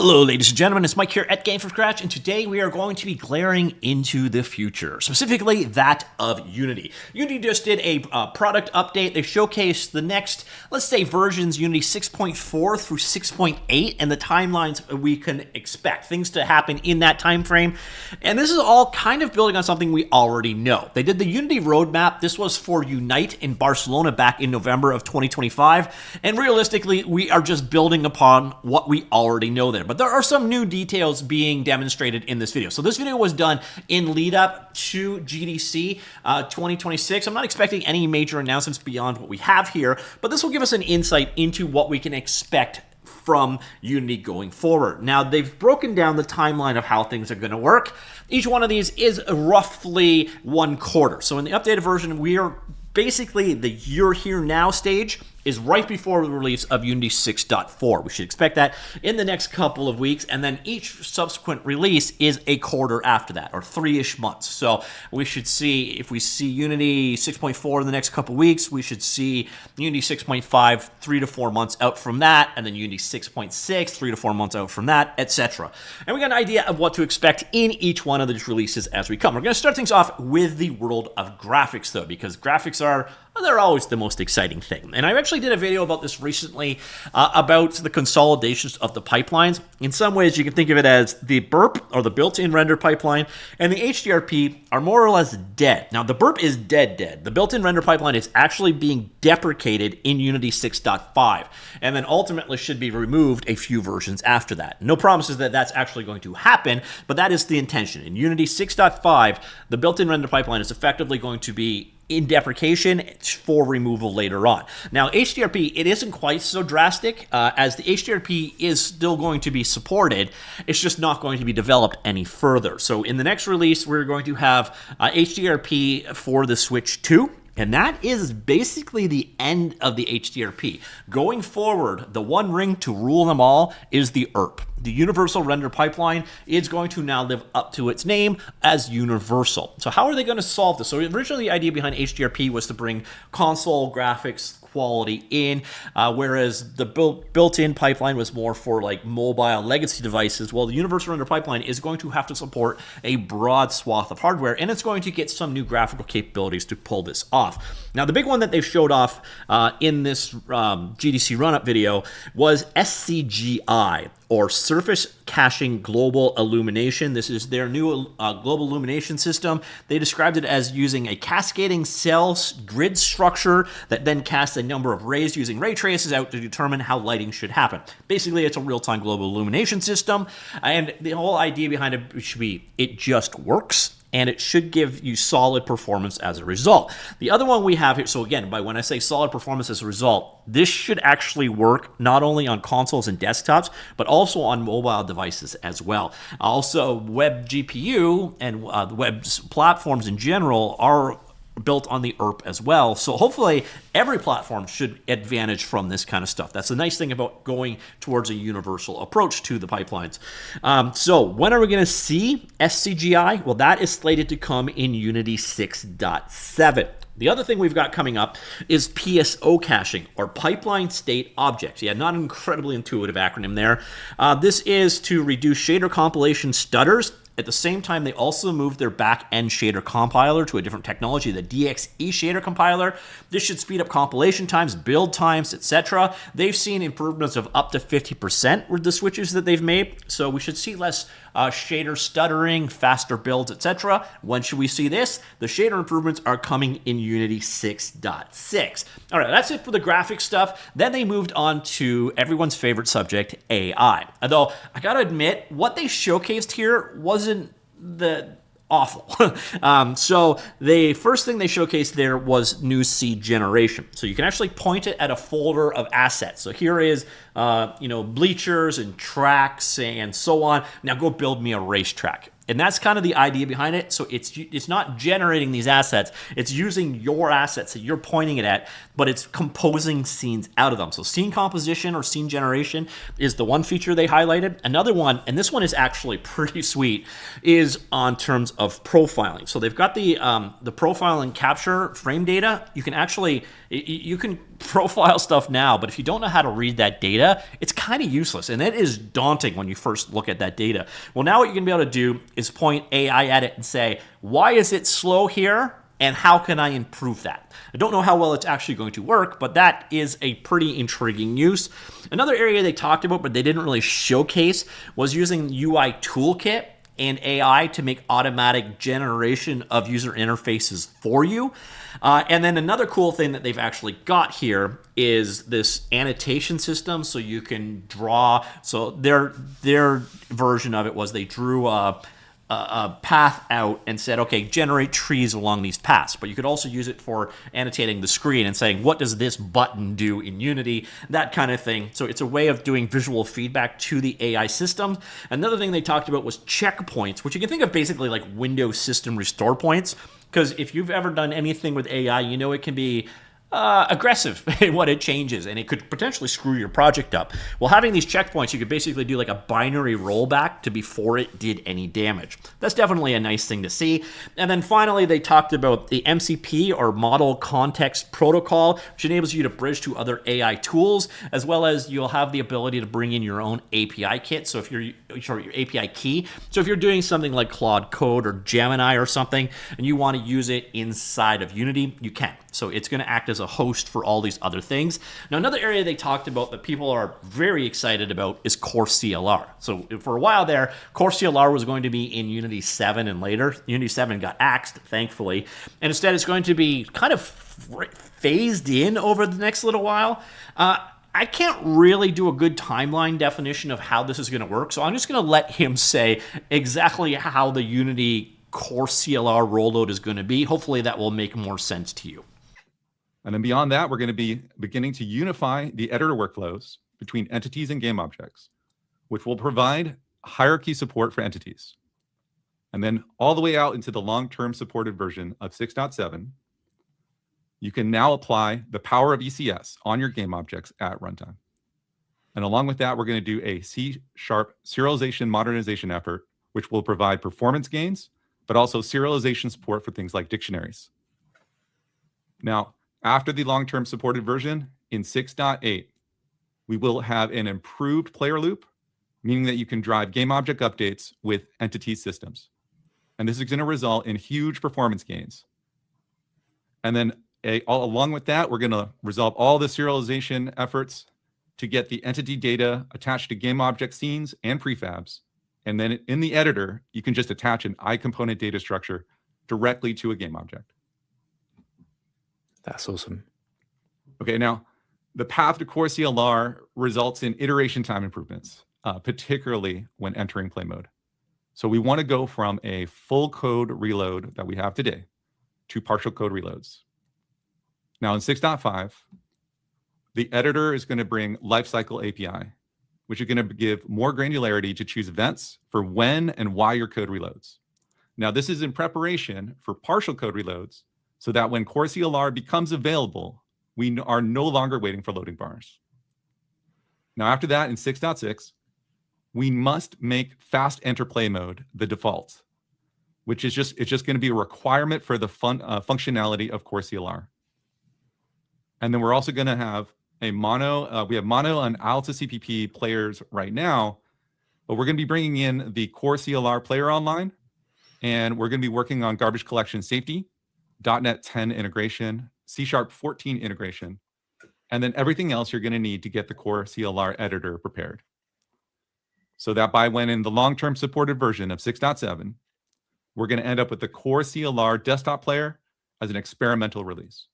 Hello, ladies and gentlemen, it's Mike here at Game From Scratch, and today we are going to be glaring into the future, specifically that of Unity. Unity just did a product update. They showcased the next, let's say, versions, Unity 6.4 through 6.8, and the timelines we can expect, things to happen in that time frame. And this is all kind of building on something we already know. They did the Unity roadmap. This was for Unite in Barcelona back in November of 2025, and realistically, we are just building upon what we already know there. But there are some new details being demonstrated in this video. So this video was done in lead up to GDC 2026. I'm not expecting any major announcements beyond what we have here, but this will give us an insight into what we can expect from Unity going forward. Now, they've broken down the timeline of how things are going to work. Each one of these is roughly 1 quarter. So in the updated version, we are basically the You're Here Now stage is right before the release of Unity 6.4. We should expect that in the next couple of weeks, and then each subsequent release is a quarter after that, or 3-ish months. So we should see, if we see Unity 6.4 in the next couple of weeks, we should see Unity 6.5 3 to 4 months out from that, and then Unity 6.6 3 to 4 months out from that, etc. And we got an idea of what to expect in each one of these releases as we come. We're going to start things off with the world of graphics, though, because graphics are, well, they're always the most exciting thing. And I actually did a video about this recently about the consolidations of the pipelines. In some ways, you can think of it as the burp, or the built-in render pipeline, and the HDRP are more or less dead. Now, the burp is dead. The built-in render pipeline is actually being deprecated in Unity 6.5, and then ultimately should be removed a few versions after that. No promises that that's actually going to happen, but that is the intention. In Unity 6.5, the built-in render pipeline is effectively going to be in deprecation for removal later on. Now, HDRP, it isn't quite so drastic, as the HDRP is still going to be supported. It's just not going to be developed any further. So in the next release, we're going to have HDRP for the Switch 2. And that is basically the end of the HDRP. Going forward, the one ring to rule them all is the URP. The Universal Render Pipeline is going to now live up to its name as Universal. So how are they going to solve this? So originally the idea behind HDRP was to bring console graphics quality in, whereas the built-in pipeline was more for like mobile legacy devices. Well, the Universal Render Pipeline is going to have to support a broad swath of hardware, and it's going to get some new graphical capabilities to pull this off. Now, the big one that they've showed off in this GDC run-up video was SCGI, or Surface Caching Global Illumination. This is their new Global Illumination system. They described it as using a cascading cell grid structure that then casts a number of rays using ray traces out to determine how lighting should happen. Basically, it's a real-time global illumination system, and the whole idea behind it should be it just works, and it should give you solid performance as a result. The other one we have here, so again, when I say solid performance as a result, this should actually work not only on consoles and desktops, but also on mobile devices as well. Also, web GPU and the web platforms in general are built on the URP as well. So hopefully every platform should advantage from this kind of stuff. That's the nice thing about going towards a universal approach to the pipelines. So when are we going to see SCGI? Well, that is slated to come in Unity 6.7. The other thing we've got coming up is PSO caching, or Pipeline State Objects. Yeah, not an incredibly intuitive acronym there. This is to reduce shader compilation stutters. At the same time, they also moved their back-end shader compiler to a different technology, the DXE shader compiler. This should speed up compilation times, build times, etc. They've seen improvements of up to 50% with the switches that they've made, so we should see less shader stuttering, faster builds, etc. When should we see this? The shader improvements are coming in Unity 6.6. All right, that's it for the graphics stuff. Then they moved on to everyone's favorite subject, AI. Although, I gotta admit, what they showcased here wasn't the awful. So the first thing they showcased there was new seed generation. So you can actually point it at a folder of assets. So here is, bleachers and tracks and so on. Now go build me a racetrack. And that's kind of the idea behind it. So it's not generating these assets. It's using your assets that you're pointing it at, but it's composing scenes out of them. So scene composition or scene generation is the one feature they highlighted. Another one, and this one is actually pretty sweet, is on terms of profiling. So they've got the profile and capture frame data. You can profile stuff now, but if you don't know how to read that data, it's kind of useless. And it is daunting when you first look at that data. Well, now what you're going to be able to do is point AI at it and say, why is it slow here? And how can I improve that? I don't know how well it's actually going to work, but that is a pretty intriguing use. Another area they talked about, but they didn't really showcase, was using UI Toolkit and AI to make automatic generation of user interfaces for you. And then another cool thing that they've actually got here is this annotation system, so you can draw. So their version of it was they drew a path out and said, okay, generate trees along these paths. But you could also use it for annotating the screen and saying, what does this button do in Unity? That kind of thing. So it's a way of doing visual feedback to the AI system. Another thing they talked about was checkpoints, which you can think of basically like Windows system restore points. Because if you've ever done anything with AI, you know it can be aggressive in what it changes, and it could potentially screw your project up. Well, having these checkpoints, you could basically do like a binary rollback to before it did any damage. That's definitely a nice thing to see. And then finally, they talked about the MCP, or Model Context Protocol, which enables you to bridge to other AI tools, as well as you'll have the ability to bring in your own API kit. So if you're, your API key. So if you're doing something like Claude Code or Gemini or something, and you want to use it inside of Unity, you can. So it's going to act as a host for all these other things. Now, another area they talked about that people are very excited about is CoreCLR. So for a while there, CoreCLR was going to be in Unity 7 and later. Unity 7 got axed, thankfully. And instead, it's going to be kind of phased in over the next little while. I can't really do a good timeline definition of how this is going to work. So I'm just going to let him say exactly how the Unity CoreCLR rollout is going to be. Hopefully that will make more sense to you. And then beyond that, we're going to be beginning to unify the editor workflows between entities and game objects, which will provide hierarchy support for entities. And then all the way out into the long-term supported version of 6.7, you can now apply the power of ECS on your game objects at runtime. And along with that, we're going to do a C# serialization modernization effort, which will provide performance gains, but also serialization support for things like dictionaries. Now, after the long-term supported version in 6.8, we will have an improved player loop, meaning that you can drive game object updates with entity systems. And this is going to result in huge performance gains. And then along with that, we're going to resolve all the serialization efforts to get the entity data attached to game object scenes and prefabs. And then in the editor, you can just attach an iComponent data structure directly to a game object. That's awesome. Okay, now the path to CoreCLR results in iteration time improvements, particularly when entering play mode. So we want to go from a full code reload that we have today to partial code reloads. Now in 6.5, the editor is going to bring lifecycle API, which is going to give more granularity to choose events for when and why your code reloads. Now this is in preparation for partial code reloads, so that when CoreCLR becomes available, we are no longer waiting for loading bars. Now, after that, in 6.6, we must make fast enter play mode the default, which is just going to be a requirement for the functionality of CoreCLR. And then we're also going to have a mono. We have mono and Alta CPP players right now, but we're going to be bringing in the CoreCLR player online, and we're going to be working on garbage collection safety, .NET 10 integration, C#14 integration, and then everything else you're going to need to get the CoreCLR editor prepared. So that by when in the long-term supported version of 6.7, we're going to end up with the CoreCLR desktop player as an experimental release.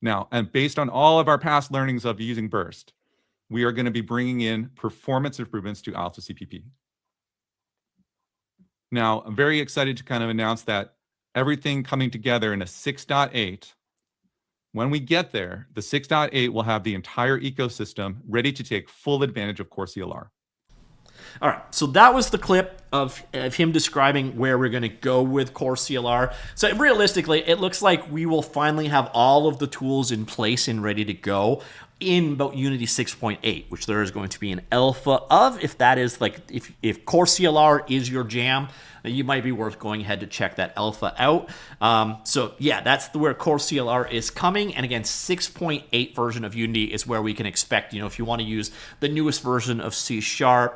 Now, and based on all of our past learnings of using Burst, we are going to be bringing in performance improvements to Alta CPP. Now, I'm very excited to kind of announce that everything coming together in a 6.8. When we get there, the 6.8 will have the entire ecosystem ready to take full advantage of CoreCLR. All right, so that was the clip of him describing where we're going to go with CoreCLR. So realistically, it looks like we will finally have all of the tools in place and ready to go in about Unity 6.8, which there is going to be an alpha of. If that is like, if CoreCLR is your jam, you might be worth going ahead to check that alpha out. So yeah, that's where CoreCLR is coming. And again, 6.8 version of Unity is where we can expect, you know, if you want to use the newest version of C#,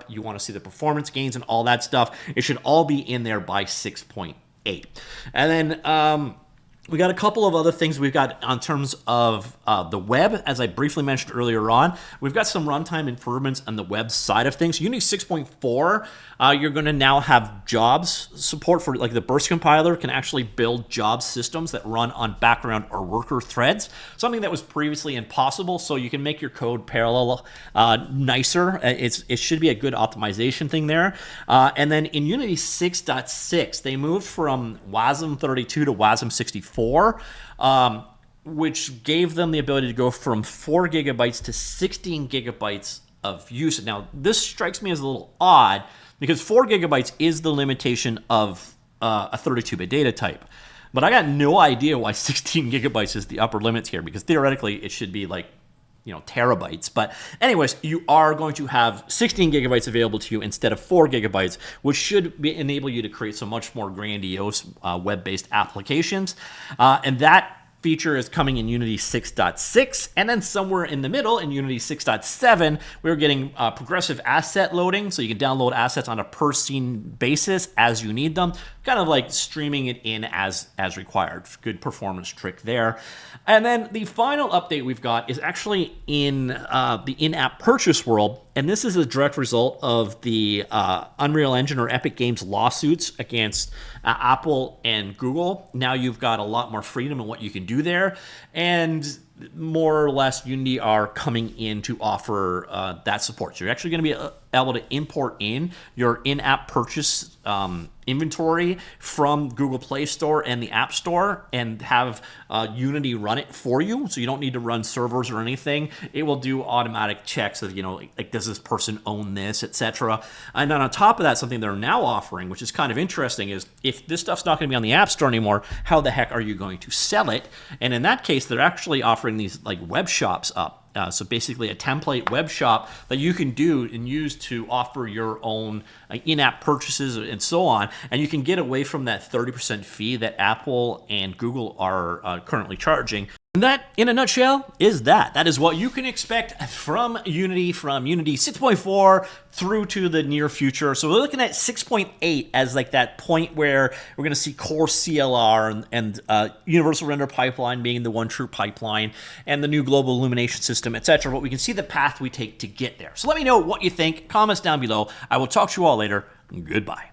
you want to see the performance gains and all that stuff, it should all be in there by 6.8. And then, we got a couple of other things we've got on terms of the web. As I briefly mentioned earlier on, we've got some runtime improvements on the web side of things. Unity 6.4, you're going to now have jobs support for, like, the burst compiler can actually build job systems that run on background or worker threads, something that was previously impossible. So you can make your code parallel nicer. It should be a good optimization thing there. And then in Unity 6.6, they moved from WASM 32 to WASM 64. Which gave them the ability to go from 4 gigabytes to 16 gigabytes of use. Now, this strikes me as a little odd because 4 gigabytes is the limitation of a 32-bit data type. But I got no idea why 16 gigabytes is the upper limit here, because theoretically it should be like, you know, terabytes. But anyways, you are going to have 16 gigabytes available to you instead of 4 gigabytes, which should enable you to create some much more grandiose web-based applications. And that feature is coming in Unity 6.6, and then somewhere in the middle in Unity 6.7, we're getting progressive asset loading, so you can download assets on a per scene basis as you need them, kind of like streaming it in as required. Good performance trick there. And then the final update we've got is actually in the in-app purchase world, and this is a direct result of the Unreal Engine or Epic Games lawsuits against Apple and Google. Now you've got a lot more freedom in what you can do there, and more or less Unity are coming in to offer that support. So you're actually going to be able to import in your in-app purchase inventory from Google Play Store and the App Store and have Unity run it for you. So you don't need to run servers or anything. It will do automatic checks of, you know, like does this person own this, etc. And then on top of that, something they're now offering, which is kind of interesting, is if this stuff's not going to be on the App Store anymore, how the heck are you going to sell it? And in that case, they're actually offering these like web shops up. So basically a template web shop that you can do and use to offer your own in-app purchases and so on. And you can get away from that 30% fee that Apple and Google are currently charging. And that, in a nutshell, is that. That is what you can expect from Unity 6.4 through to the near future. So we're looking at 6.8 as like that point where we're going to see CoreCLR and Universal Render Pipeline being the one true pipeline, and the new Global Illumination system, etc. But we can see the path we take to get there. So let me know what you think. Comments down below. I will talk to you all later. Goodbye.